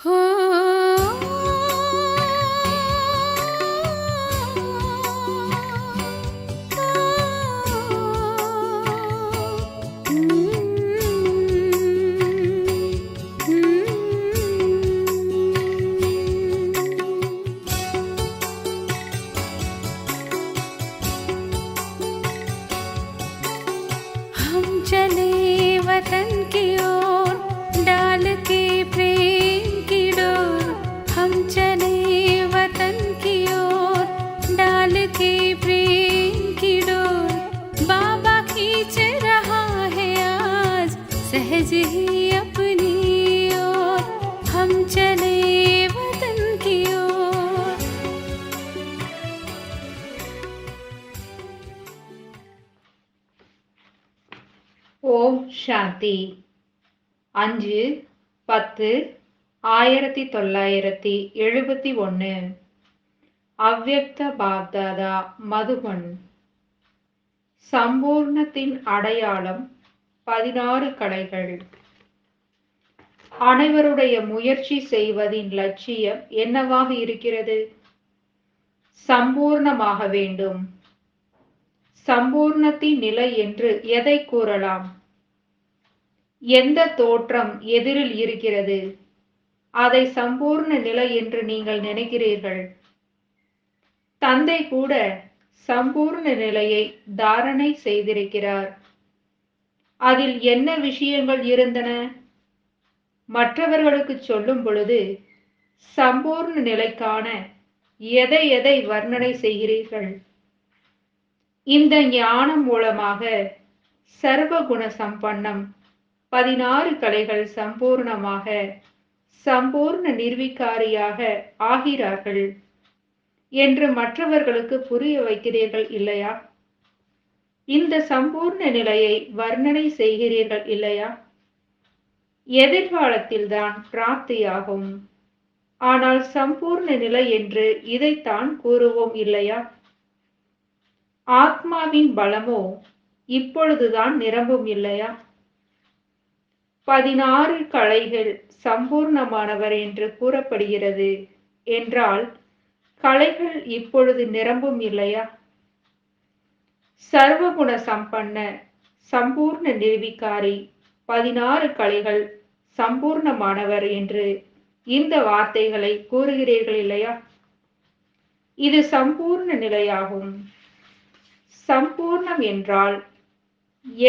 हो हम चले वतन की ओर डाल के प्रेम की डोर। हम चले वतन की ओर डाल के प्रेम की डोर। बाबा खींच रहा है आज सहज ही अपनी ओर। हम चले वतन की ओर। ஓம் சாந்தி. 5-10-1971. அவ்யக்த பாப்தாதா, மதுபன். சம்பூர்ணத்தின் அடையாளம் 16 கலைகள். அனைவருடைய முயற்சி செய்வதின் லட்சியம் என்னவாக இருக்கிறது? சம்பூர்ணமாக வேண்டும். சம்பூர்ணத்தின் நிலை என்று எதை கூறலாம்? எந்த தோற்றம் எதிரில் இருக்கிறது? அதை சம்பூர்ண நிலை என்று நீங்கள் நினைக்கிறீர்கள். தந்தை கூட சம்பூர்ண நிலையை தாரணை செய்திருக்கிறார். அதில் என்ன விஷயங்கள் இருந்தன? மற்றவர்களுக்கு சொல்லும் பொழுது சம்பூர்ண நிலைக்கான எதை எதை வர்ணனை செய்கிறீர்கள்? இந்த ஞானம் மூலமாக சர்வகுண சம்பன்னம் 16 கலைகள் சம்பூர்ணமாக சம்பூர்ண நிர்விகாரியாக ஆகிறார்கள் என்று மற்றவர்களுக்கு புரிய வைக்கிறீர்கள் இல்லையா? இந்த சம்பூர்ண நிலையை வர்ணனை செய்கிறீர்கள் இல்லையா? எதிர்காலத்தில்தான் பிராப்தியாகும். ஆனால் சம்பூர்ண நிலை என்று இதைத்தான் கூறுவோம் இல்லையா? ஆத்மாவின் பலமோ இப்பொழுதுதான் நிரம்பும் இல்லையா? 16 கலைகள் சம்பூர்ணமானவர் என்று கூறப்படுகிறது என்றால் கலைகள் இப்பொழுது நிரம்பும் இல்லையா? சர்வகுண சம்பன்ன சம்பூர்ண நிர்விகாரி 16 கலைகள் சம்பூர்ணமானவர் என்று இந்த வார்த்தைகளை கூறுகிறீர்கள் இல்லையா? இது சம்பூர்ண நிலையாகும். சம்பூர்ணம் என்றால்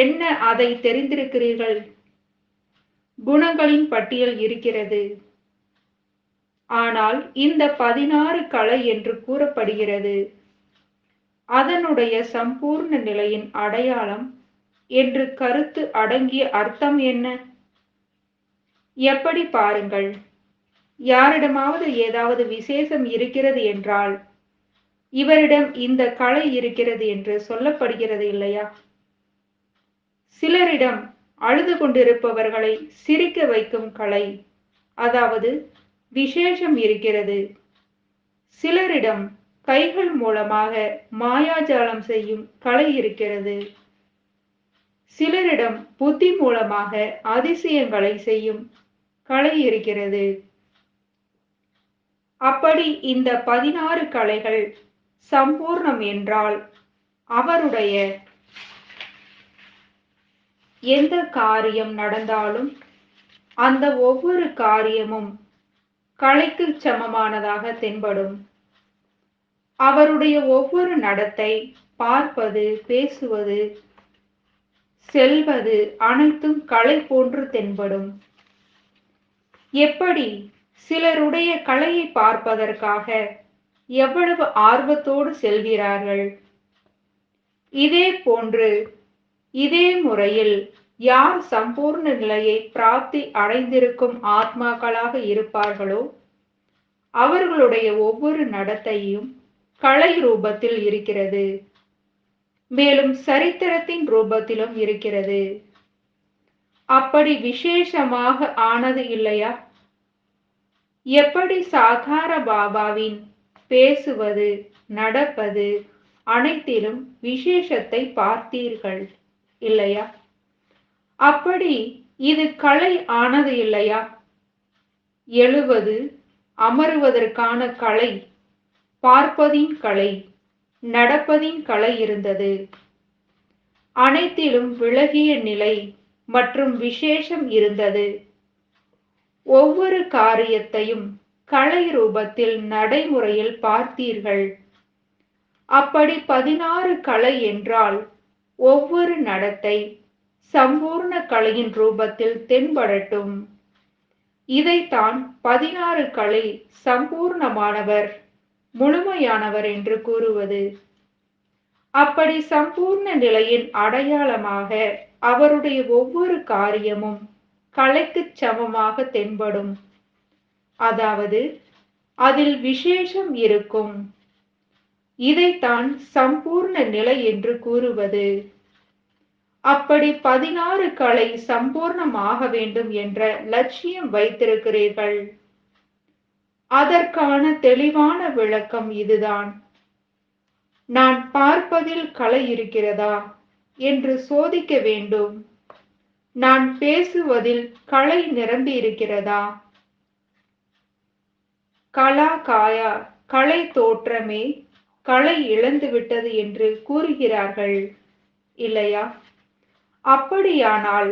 என்ன? அதை தெரிந்திருக்கிறீர்கள். குணங்களின் பட்டியல் இருக்கிறது. ஆனால் இந்த 16 கலை என்று கூறப்படுகிறது. அதனுடைய சம்பூர்ண நிலையின் அடையாளம் என்று கருத்து அடங்கிய அர்த்தம் என்ன? எப்படி பாருங்கள். யாரிடமாவது ஏதாவது விசேஷம் இருக்கிறது என்றால் இவரிடம் இந்த கலை இருக்கிறது என்று சொல்லப்படுகிறது இல்லையா? சிலரிடம் அழுது கொண்டிருப்பவர்களை சிரிக்க வைக்கும் கலை, அதாவது விசேஷம் இருக்கிறது. சிலரிடம் கைகள் மூலமாக மாயாஜாலம் செய்யும் கலை இருக்கிறது. சிலரிடம் புத்தி மூலமாக அதிசயங்களை செய்யும் கலை இருக்கிறது. அப்படி இந்த 16 கலைகள் சம்பூர்ணம் என்றால் அவருடைய எந்த காரியம் நடந்தாலும் அந்த ஒவ்வொரு காரியமும் கலைக்கு சமமானதாக தென்படும். அவருடைய ஒவ்வொரு நடத்தை, பார்ப்பது, பேசுவது, செல்வது அனைத்தும் கலை போன்று தென்படும். எப்படி சிலருடைய கலையை பார்ப்பதற்காக எவ்வளவு ஆர்வத்தோடு செல்கிறார்கள். இதே போன்று இதே முறையில் யார் சம்பூர்ண நிலையை பிராப்தி அடைந்திருக்கும் ஆத்மாக்களாக இருப்பார்களோ அவர்களுடைய ஒவ்வொரு நடத்தையும் கலை ரூபத்தில் இருக்கிறது. மேலும் சரித்திரத்தின் ரூபத்திலும் இருக்கிறது. அப்படி விசேஷமாக ஆனது இல்லையா? எப்படி சாகார பாபாவின் பேசுவது, நடப்பது அனைத்திலும் விசேஷத்தை பார்த்தீர்கள் இல்லையா? அப்படி இது கலை ஆனது இல்லையா? எழுவது அமருவதற்கான கலை, பார்ப்பதின் கலை, நடப்பதின் கலை இருந்தது. அனைத்திலும் விலகிய நிலை மற்றும் விசேஷம் இருந்தது. ஒவ்வொரு காரியத்தையும் கலை ரூபத்தில் நடைமுறையில் பார்த்தீர்கள். அப்படி 16 கலை என்றால் ஒவ்வொரு நடத்தை சம்பூர்ண கலையின் ரூபத்தில் தென்படட்டும். இதைத்தான் 16 கலை சம்பூர்ணமானவர், முழுமையானவர் என்று கூறுவது. அப்படி சம்பூர்ண நிலையின் அடையாளமாக அவருடைய ஒவ்வொரு காரியமும் கலைக்குச் சமமாக தென்படும். அதாவது அதில் விசேஷம் இருக்கும். இதைத்தான் சம்பூர்ண நிலை என்று கூறுவது. அப்படி 16 கலை சம்பூர்ணமாக வேண்டும் என்ற லட்சியம் வைத்திருக்கிறீர்கள். அதற்கான தெளிவான விளக்கம் இதுதான். நான் பார்ப்பதில் கலை இருக்கிறதா என்று சோதிக்க வேண்டும். நான் பேசுவதில் கலை நிரம்பி இருக்கிறதா? கலா காயா, கலை தோற்றமே கலை இழந்துவிட்டது என்று கூறுகிறார்கள் இல்லையா? அப்படியானால்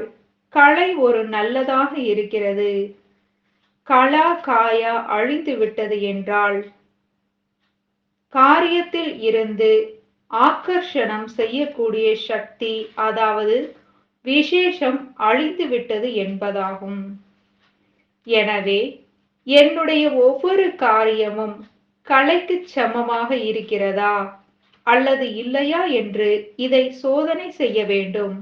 கலை ஒரு நல்லதாக இருக்கிறது, கலா காயா அழிந்து விட்டது என்றால் காரியத்தில் இருந்து ஆக்கர்ஷணம் செய்யக்கூடிய சக்தி, அதாவது விசேஷம் அழிந்து விட்டது என்பதாகும். எனவே என்னுடைய ஒவ்வொரு காரியமும் கலைக்கு சமமாக இருக்கிறதா அல்லது இல்லையா என்று இதை சோதனை செய்ய வேண்டும்.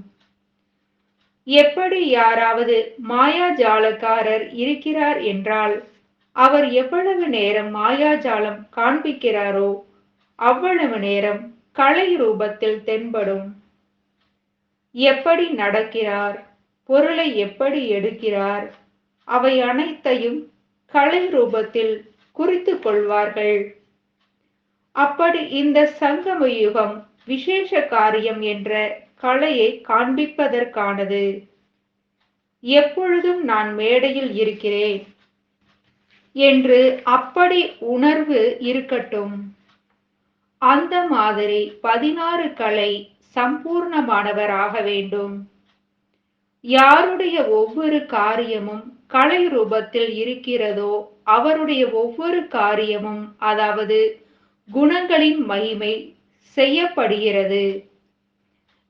எப்படி யாராவது மாயாஜாலக்காரர் இருக்கிறார் என்றால் அவர் எவ்வளவு நேரம் மாயாஜாலம் காண்பிக்கிறாரோ அவ்வளவு நேரம் கலை ரூபத்தில் தென்படும். எப்படி நடக்கிறார், பொருளை எப்படி எடுக்கிறார், அவை அனைத்தையும் கலை ரூபத்தில் குறித்து கொள்வார்கள். அப்படி இந்த சங்கம யுகம் விசேஷ காரியம் என்ற கலையை காண்பிப்பதற்கானது. எப்பொழுதும் நான் மேடையில் இருக்கிறேன் என்று அப்படி உணர்வு இருக்கட்டும். அந்த மாதிரி 16 கலை சம்பூர்ணமானவராக வேண்டும். யாருடைய ஒவ்வொரு காரியமும் கலை ரூபத்தில் இருக்கிறதோ அவருடைய ஒவ்வொரு காரியமும், அதாவது குணங்களின் மகிமை செய்யப்படுகிறது.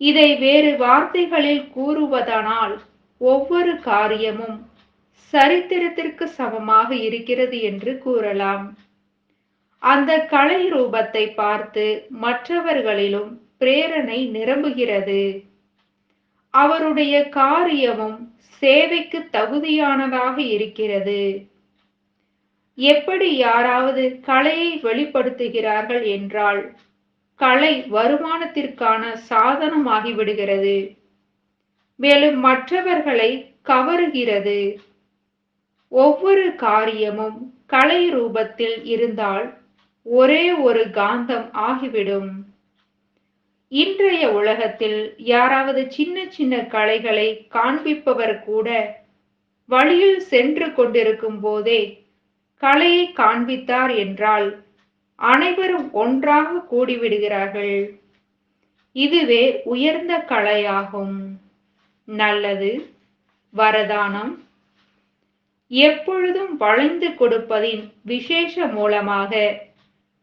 இதை வேறு வார்த்தைகளில் கூறுவதானால் ஒவ்வொரு காரியமும் சரித்திரத்திற்கு சமமாக இருக்கிறது என்று கூறலாம். அந்த கலை ரூபத்தை பார்த்து மற்றவர்களிலும் பிரேரணை நிரம்புகிறது. அவருடைய காரியமும் சேவைக்கு தகுதியானதாக இருக்கிறது. எப்படி யாராவது கலையை வெளிப்படுத்துகிறார்கள் என்றால் கலை வருமானத்திற்கான சாதனமாகிவிடுகிறது. மேலும் மற்றவர்களை கவருகிறது. ஒவ்வொரு காரியமும் கலை ரூபத்தில் இருந்தால் ஒரே ஒரு காந்தம் ஆகிவிடும். இன்றைய உலகத்தில் யாராவது சின்ன சின்ன கலைகளை காண்பிப்பவர் கூட வழியில் சென்று கொண்டிருக்கும் போதே கலையை காண்பித்தார் என்றால் அனைவரும் ஒன்றாக கூடிவிடுகிறார்கள். இதுவே உயர்ந்த கலையாகும். நல்லது. வரதானம். எப்பொழுதும் வளைந்து கொடுப்பதின் விசேஷ மூலமாக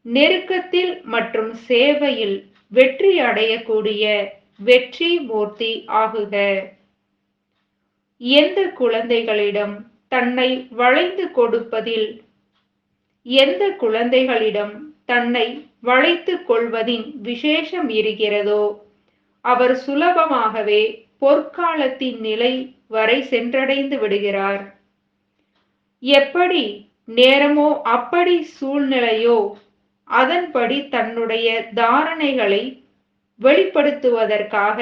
நெருக்கத்தில் மற்றும் சேவையில் வெற்றி அடையக்கூடிய வெற்றி மூர்த்தி ஆகுக. எந்த குழந்தைகளிடம் தன்னை வளைந்து கொடுப்பதில், எந்த குழந்தைகளிடம் தன்னை வளைத்துக் கொள்வதின் விசேஷம் இருக்கிறதோ அவர் சுலபமாகவே பொற்காலத்தின் நிலை வரை சென்றடைந்து விடுகிறார். எப்படி நேரமோ அப்படி சூழ்நிலையோ அதன்படி தன்னுடைய தாரணைகளை வெளிப்படுத்துவதற்காக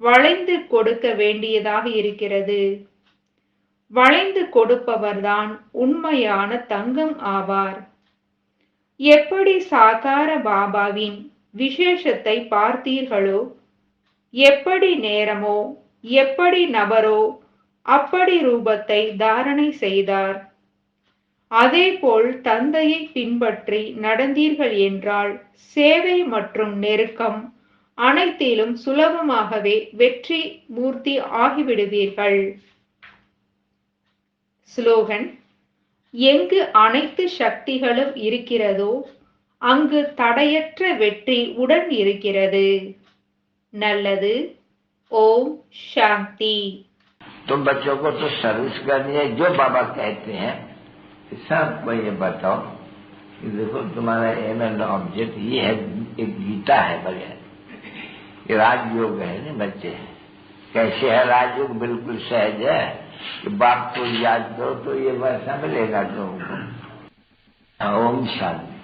வளைந்து கொடுக்க வேண்டியதாக இருக்கிறது. வளைந்து கொடுப்பவர்தான் உண்மையான தங்கம் ஆவார். எப்படி சாகார பாபாவின் விசேஷத்தை பார்த்தீர்களோ, எப்படி நேரமோ எப்படி நபரோ அப்படி ரூபத்தை தாரணை செய்தார். அதேபோல் தந்தையை பின்பற்றி நடந்தீர்கள் என்றால் சேவை மற்றும் நெருக்கம் அனைத்திலும் சுலபமாகவே வெற்றி மூர்த்தி ஆகிவிடுவீர்கள். ஸ்லோகன்: எங்கு அனைத்து சக்திகளும் இருக்கிறதோ அங்கு தடையற்ற வெற்றி உடன் இருக்கிறது. நல்லது. ஓம் சாந்தி. तो बच्चों को तो सर्विस करनी है. जो बाबा कहते हैं सबको ये बताओ कि देखो तुम्हारा एम एंड ऑब्जेक्ट ये है. एक गीता है बढ़िया. ये राजयोग है ना बच्चे. कैसे है राजयोग? बिल्कुल सहज है कि बाप को याद करो तो ये वैसा मिलेगा तुमको. ओम शांति.